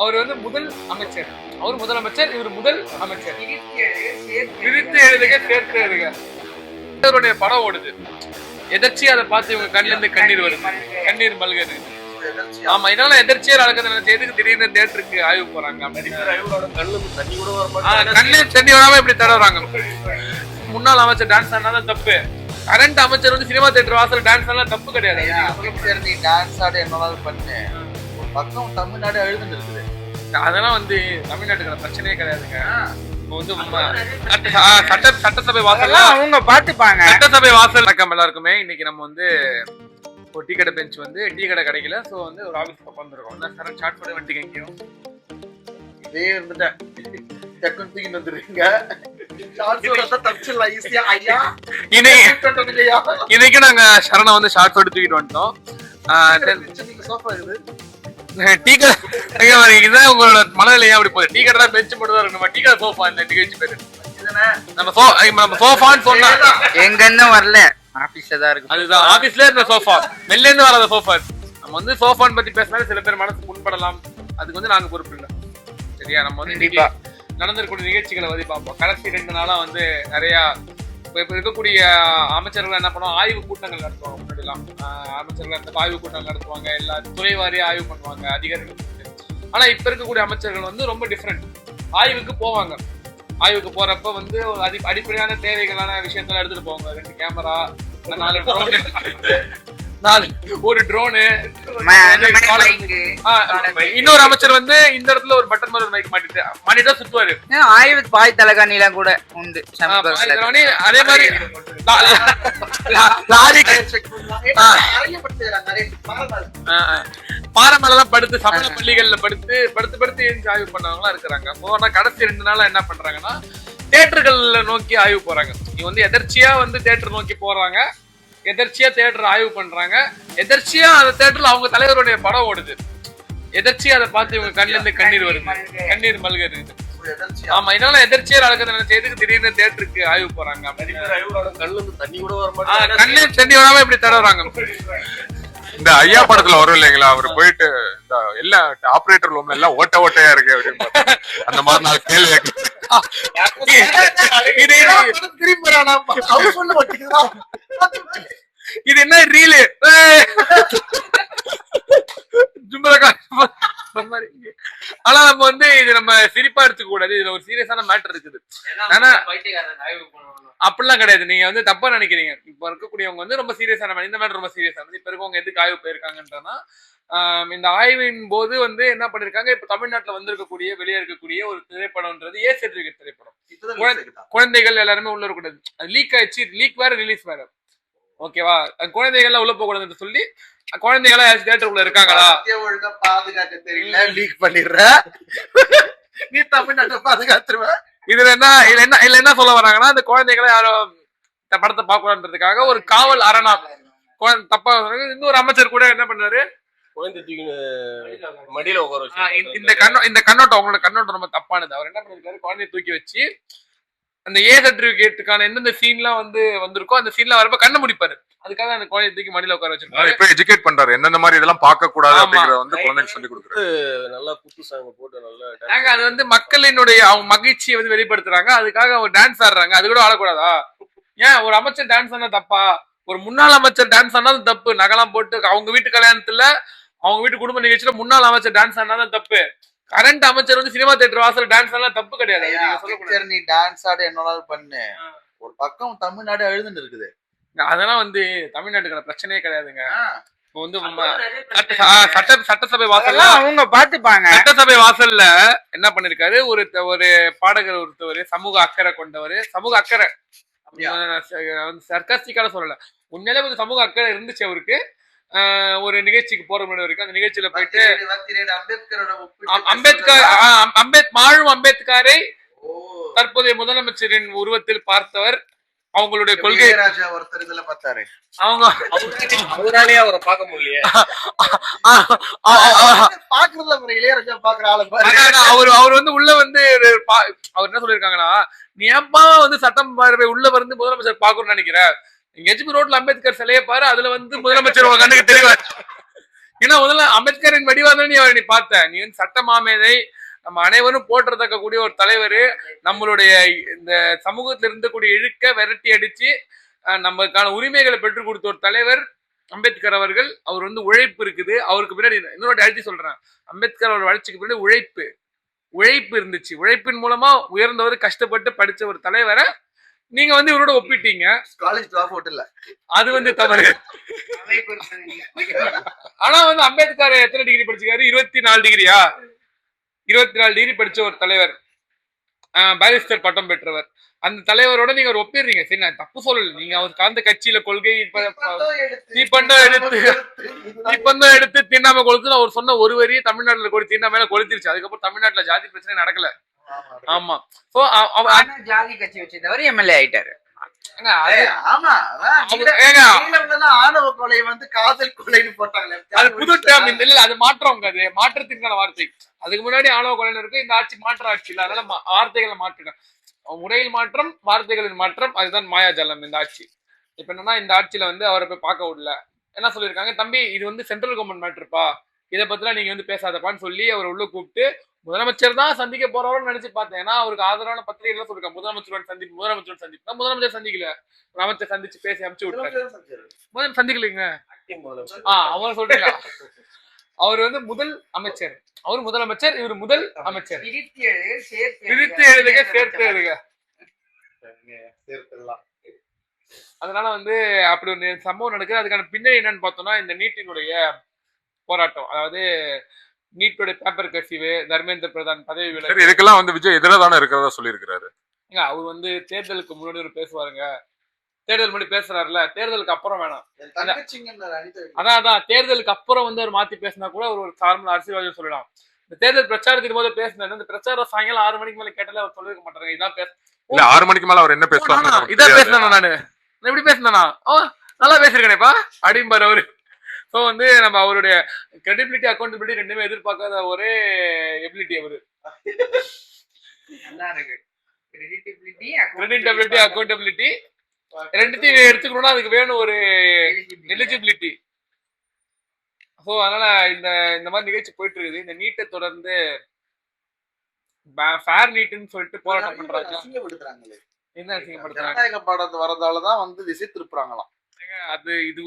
அவர் வந்து முதல் அமைச்சர், அவர் முதலமைச்சர், இவர் முதல் அமைச்சர். பிரித்து எழுதுக சேர்த்து எழுதுக அவருடைய படம் ஓடுது. எதர்ச்சியா அதை பார்த்து இவங்க கண்ணுல இருந்து கண்ணீர் வருது, கண்ணீர் மல்கிறது. ஆமா, இதனால எதிர்ச்சியா நடக்குது. எதுக்கு திடீர்னு தியேட்டருக்கு ஆய்வு போறாங்க? கண்ணு தண்ணி வராம இப்படி தடவுறாங்க. முன்னாள் அமைச்சர் டான்ஸ் ஆனாலும் தப்பு, கரண்ட் அமைச்சர் வந்து சினிமா தியேட்டர் வாசல் டான்ஸ் ஆனா தப்பு கிடையாது. நீ டான்ஸ் ஆட என்னவாவது பண்ணு, ஒரு பக்கம் தமிழ்நாடு எழுதுன்னு இருக்குது. அதெல்லாம் வந்து தமிழ்நாட்டுக்கான பிரச்சனையே கிடையாதுங்க. வந்து சட்டசபை வாசல் அவங்க பாத்துப்பாங்க. சட்டசபை வாசல் வணக்கம் எல்லாருக்குமே. இன்னைக்கு நம்ம வந்து ஒரு டீ கடை பெஞ்ச் வந்து டீ கடை கிடைக்கல, சோ வந்து ஒரு ஆபீஸ்ல உட்காந்துருக்கோம். சரண் ஷார்ட் போட வந்துட்டீங்க. எங்கேயும் இதே இருந்துட்டேன் டக்குன்னு தூக்கிட்டு வந்துருக்கீங்க. இன்னைக்கு நாங்க சரணை வந்து ஷார்ட் போட்டு தூக்கிட்டு வந்துட்டோம். டீ கடை இதுதான் உங்களோட மனநிலையா அப்படி போகுது. டீ கடை தான் பெஞ்ச் மட்டும் தான் இருக்கணும். டீ கடை சோஃபா இந்த நிகழ்ச்சி பேரு நம்ம சோஃபான்னு சொன்னா எங்க இருந்தும் வரல, ஆபீஸ்ல தான் இருக்கு. அதுதான் ஆபீஸ்ல இருந்த சோஃபா, வெளில இருந்து வராத சோஃபா. நம்ம வந்து சோஃபான்னு பத்தி பேசினாலும் சில பேர் மனசு புண்படலாம். அதுக்கு வந்து நாங்க பொறுப்பு இல்லை, சரியா? நம்ம வந்து நடந்திருக்கூடிய நிகழ்ச்சிகளை வந்து பார்ப்போம். கடைசி 2 நாளா வந்து நிறைய இப்ப இருக்கக்கூடிய அமைச்சர்கள் என்ன பண்ணுவோம், ஆய்வு கூட்டங்கள் நடத்துவாங்க. முன்னாடிலாம் அமைச்சர்கள் அந்த ஆய்வு கூட்டங்கள் நடத்துவாங்க, எல்லா துறை வாரியா ஆய்வு பண்ணுவாங்க அதிகாரிகள். ஆனா இப்ப இருக்கக்கூடிய அமைச்சர்கள் வந்து ரொம்ப டிஃப்ரெண்ட். ஆய்வுக்கு போவாங்க. ஆய்வுக்கு போறப்ப வந்து ஒரு அடிப்படையான தேவைகளான விஷயத்தெல்லாம் எடுத்துட்டு போவாங்க. 2 கேமரா, 4 ஒரு ட்ரோனு. இன்னொரு அமைச்சர் வந்து இந்த இடத்துல ஒரு பட்டன் மாதிரி மைக் மாட்டிட்டு சுத்துவாரு. ஆய்வு பாய் தலகாணிலாம் கூட உண்டு. அதே மாதிரி பாரமேலாம் படுத்து சமண பள்ளிகள்ல படுத்து எழுந்து ஆய்வு பண்ணவங்களா இருக்கிறாங்க. போனா கடைசி 2 நாளா என்ன பண்றாங்கன்னா தியேட்டர்கள்ல நோக்கி ஆய்வு போறாங்க. இவங்க வந்து எதர்ச்சியா வந்து தியேட்டர் நோக்கி போறாங்க, எதர்ச்சியா தியேட்டர் ஆய்வு பண்றாங்க, எதர்ச்சியா அந்த தியேட்டர்ல அவங்க தலைவருடைய படம் ஓடுது. எதர்ச்சியா அதை பார்த்து இவங்க கண்ணுல இருந்து கண்ணீர் வருது, கண்ணீர் மல்கிறது. ஆமா, இதனால எதர்ச்சியா நடக்குது. எதுக்கு திடீர்னு தியேட்டருக்கு ஆய்வு போறாங்க? கண்ணு தண்ணி வராம இப்படி தடவுறாங்க. இந்த ஐயா படத்துல வரும் இல்லைங்களா, அவரு போயிட்டு இந்த எல்லா ஆபரேட்டர் ரூம்ல எல்லாம் ஓட்டையா இருக்கு அப்படின்னு அந்த மாதிரி நான் கேள்வி இது என்ன ரீலு ஆனா நம்ம வந்து இது நம்ம சிரிப்பா எடுத்துக்க கூடாது. இதுல ஒரு சீரியஸான மேட்டர் இருக்குது. அப்படிலாம் கிடையாது, நீங்க வந்து தப்பா நினைக்கிறீங்க. இப்ப இருக்கக்கூடியவங்க வந்து ரொம்ப சீரியஸான இந்த மேட்டர் ரொம்ப சீரியஸானது. இப்ப இருக்கவங்க எதுக்கு ஆய்வு போயிருக்காங்கன்றனா, இந்த ஆய்வின் போது வந்து என்ன பண்ணிருக்காங்க, இப்ப தமிழ்நாட்டுல வந்திருக்கக்கூடிய வெளியே இருக்கக்கூடிய ஒரு திரைப்படம்ன்றது ஏ சர்டிபிகேட் திரைப்படம். குழந்தைகள் எல்லாருமே உள்ள இருக்கக்கூடாது. அது லீக் ஆயிடுச்சு, லீக் வேற ரிலீஸ் வேற. ஓகேவா? குழந்தைகள்லாம் உள்ள போக கூடாதுன்னு சொல்லி குழந்தைகளா தியேட்டருக்குள்ள இருக்காங்களா பாதுகாக்க தெரியல, லீக் பண்ணிடுற நீ தமிழ்நாட்டை பாதுகாத்துருவ. இதுல என்ன சொல்ல வராங்கன்னா, அந்த குழந்தைகளை யாரும் படத்தை பார்க்கணுன்றதுக்காக ஒரு காவல் அரணா தப்பா. இன்னொரு அமைச்சர் கூட என்ன பண்ணாரு, இந்த கண்ணோட்டம் அவங்களோட கண்ணோட்டம் ரொம்ப தப்பானது. அவர் என்ன பண்ணிருக்காரு, குழந்தைய தூக்கி வச்சு அந்த ஏ சர்டிபிகேட்டுக்கான எந்தெந்த சீன்லாம் வந்து வந்திருக்கோ அந்த சீன்லாம் வரப்ப கண்ணு முடிப்பாரு. அதுக்காக அந்த குழந்தைய தூக்கி மடியில உட்கார வச்சிருக்காரு. இப்ப எஜுகேட் பண்றாரு, எந்தெந்த மாதிரி இதெல்லாம் பார்க்க கூடாது அப்படிங்கறத வந்து குழந்தைக்கு சொல்லி கொடுக்குறாரு. நல்லா குத்து சாங் போட்டு நல்லா அது வந்து மக்களினுடைய அவங்க மகிழ்ச்சியை வந்து வெளிப்படுத்துறாங்க. அதுக்காக அவங்க டான்ஸ் ஆடுறாங்க. அது கூட ஆடக்கூடாதா? ஏன் ஒரு அமைச்சர் டான்ஸ் ஆனா தப்பா? ஒரு முன்னாள் அமைச்சர் டான்ஸ் ஆனாலும் தப்பு. நகலாம் போட்டு அவங்க வீட்டு கல்யாணத்துல அவங்க வீட்டு குடும்ப நிகழ்ச்சியில முன்னாள் அமைச்சர் டான்ஸ் ஆனாலும் தப்பு. கரண்ட் அமைச்சர் வந்து சினிமா தியேட்டர் வாசல் டான்ஸ் ஆனா தப்பு கிடையாது. நீ டான்ஸ் ஆட என்னவாவது பண்ணு, ஒரு பக்கம் தமிழ்நாடு எழுதுன்னு இருக்குது. அதெல்லாம் வந்து தமிழ்நாட்டுக்கான பிரச்சனையே கிடையாதுங்க. இப்போ வந்து சட்டசபை வாசல்ல அவங்க பாத்துப்பாங்க. சட்டசபை வாசல்ல என்ன பண்ணிருக்காரு, ஒரு பாடகர் ஒருத்தவர் சமூக அக்கறை கொண்டவர். சமூக அக்கறை சர்க்காஸ்டிக்கான சொல்லல, உண்மையிலே கொஞ்சம் சமூக அக்கறை இருந்துச்சு அவருக்கு. ஒரு நிகழ்ச்சிக்கு போற முன்னாடி வரைக்கும் அந்த நிகழ்ச்சியில போயிட்டு வாழும் அம்பேத்கரை தற்போதைய முதலமைச்சரின் உருவத்தில் பார்த்தவர். அவங்களுடைய கொள்கை அவங்க அவராலேயே அவரை பார்க்க முடியலையே. அவர் வந்து உள்ள வந்து அவர் என்ன சொல்லிருக்காங்கன்னா, நீ ஏப்பா வந்து சட்டம் பார்வை உள்ள வந்து முதலமைச்சர் பாக்கணும்னு நினைக்கிற, எஜ்பி ரோட்ல அம்பேத்கர் சிலையை பாரு, அதுல வந்து முதலமைச்சர் கண்ணுக்கு தெரிவார். ஏன்னா முதல்ல அம்பேத்கரின் வடிவாதான் நீ பார்த்த. நீ வந்து சட்ட மாமேதை, நம்ம அனைவரும் போற்றத்தக்க கூடிய ஒரு தலைவர், நம்மளுடைய இந்த சமூகத்துல இருந்தக்கூடிய இழுக்க விரட்டி அடிச்சு நமக்கான உரிமைகளை பெற்றுக் கொடுத்த ஒரு தலைவர் அம்பேத்கர் அவர்கள். அவர் வந்து உழைப்பு இருக்குது அவருக்கு பின்னாடி. இன்னொரு அழுத்தி சொல்றேன், அம்பேத்கர் அவர் வளர்ச்சிக்கு பின்னாடி உழைப்பு இருந்துச்சு. உழைப்பின் மூலமா உயர்ந்தவர், கஷ்டப்பட்டு படிச்ச ஒரு தலைவரை நீங்க வந்து இவரோட ஒப்பிட்டீங்க. காலேஜ் டிராப் அவுட் இல்ல, அது வந்து தவறு. ஆனா வந்து அம்பேத்கர் எத்தனை டிகிரி படிச்சிருக்காரு? 24 டிகிரியா? 24 டிகிரி படிச்ச ஒரு தலைவர், பாரிஸ்டர் பட்டம் பெற்றவர். அந்த தலைவரோட நீங்க ஒரு ஒப்பிடுறீங்க. சரி, நான் தப்பு சொல்லல. நீங்க அவருக்கு அந்த கட்சியில கொள்கை தீப்பந்தம் எடுத்து தீண்டாம கொளுத்து அவர் சொன்ன ஒரு வரியை தமிழ்நாட்டுல கொடு தீண்டாம கொளுத்திருச்சு. அதுக்கப்புறம் தமிழ்நாட்டுல ஜாதி பிரச்சனை நடக்கல. ஆமா, ஜாதி கட்சி வச்சிருந்தவர் எம்எல்ஏ ஆயிட்டாரு. ஆணவ கொலை வந்து காதல் கொலைன்னு போட்டாங்க. அது புது டேம் இல்ல, அது மாற்றம். அது மாற்றத்திற்கான வார்த்தை. அதுக்கு முன்னாடி ஆணவ கொலைன்னு இருக்கு. இந்த ஆட்சி மாற்ற ஆட்சி இல்ல, அதனால வார்த்தைகளை மாற்றிட்டேன். முறையில் மாற்றம், வார்த்தைகளின் மாற்றம், அதுதான் மாயாஜாலம் இந்த ஆட்சி. இப்ப என்னன்னா, இந்த ஆட்சியில வந்து அவரை போய் பார்க்க விடல. என்ன சொல்லியிருக்காங்க, தம்பி இது வந்து சென்ட்ரல் கவர்மெண்ட் மேட்டர்ப்பா, இதை பத்திலாம் நீங்க வந்து பேசாதப்பான்னு சொல்லி அவர் உள்ள கூப்பிட்டு முதலமைச்சர் தான் சந்திக்க போறவர்னு நினைச்சு பார்த்தேன். ஏன்னா அவருக்கு ஆதரவான பத்திரிகைகள் சொல்லிருக்காங்க, முதலமைச்சருடன் சந்திப்பு. முதலமைச்சர் சந்திக்கல, அமைச்சர் சந்திச்சு பேசி அனுப்பிச்சு விட்டாரு. முதல் சந்திக்கலைங்க. அவர் சொல்றீங்க, அவர் வந்து முதல் அமைச்சர், அவர் முதலமைச்சர், இவர் முதல் அமைச்சர். பிரித்து எழுதுக, சேர்த்து எழுதுக. அதனால வந்து அப்படி ஒரு சம்பவம் நடக்குது. அதுக்கான பின்னணி என்னன்னு பார்த்தோம்னா, இந்த நீட்டினுடைய போராட்டம், அதாவது நீட்டோட பேப்பர் கசிவு, தர்மேந்திர பிரதான் பதவி விலகல், இதுக்கெல்லாம் வந்து விஜய் எதிராக தானே இருக்கிறதா சொல்லியிருக்கிறாரு. அவர் வந்து தேர்தலுக்கு முன்னாடி ஒரு பேசுவாருங்க. தேர்தல் முன்னாடி பேசுறாருல, தேர்தலுக்கு அப்புறம் வேணாம். அதான் தேர்தலுக்கு அப்புறம் வந்து அவர் மாத்தி பேசினா கூட ஒரு சார்பில் அரசியல்வாதி சொல்லலாம். இந்த தேர்தல் பிரச்சாரத்தின் போது பேசினாரு. இந்த பிரச்சாரம் சாயங்காலம் 6 மணிக்கு மேல கேட்டாலே அவர் சொல்லிருக்க மாட்டாங்க. இதான் பேச 6 மணிக்கு மேல அவர் என்ன பேசுவாங்க, இதான் பேசினா நானு எப்படி பேசினா நல்லா பேசிருக்கேனேப்பா அப்படிம்பாரு அவரு. ஸோ வந்து நம்ம அவருடைய கிரெடிபிலிட்டி, அக்கௌண்டபிலிட்டி ரெண்டுமே எதிர்பார்க்காத ஒரே எபிலிட்டி அவரு. கிரெடிபிலிட்டி, அக்கௌண்டபிலிட்டி ரெண்டுத்தையும் எடுத்துக்கணும்னா அதுக்கு வேணும் ஒரு எலிஜிபிலிட்டி. ஸோ அதனால இந்த மாதிரி நிகழ்ச்சி போயிட்டு இருக்குது. இந்த நீட்டை தொடர்ந்து ஃபேர் நீட்டுன்னு சொல்லிட்டு போராட்டம் பண்றாங்க. என்ன அசிங்கப்படுத்துறாங்க? ஜனநாயக பாடத்து வரதாலதான் வந்து திசை திருப்புறாங்களாம். அது இது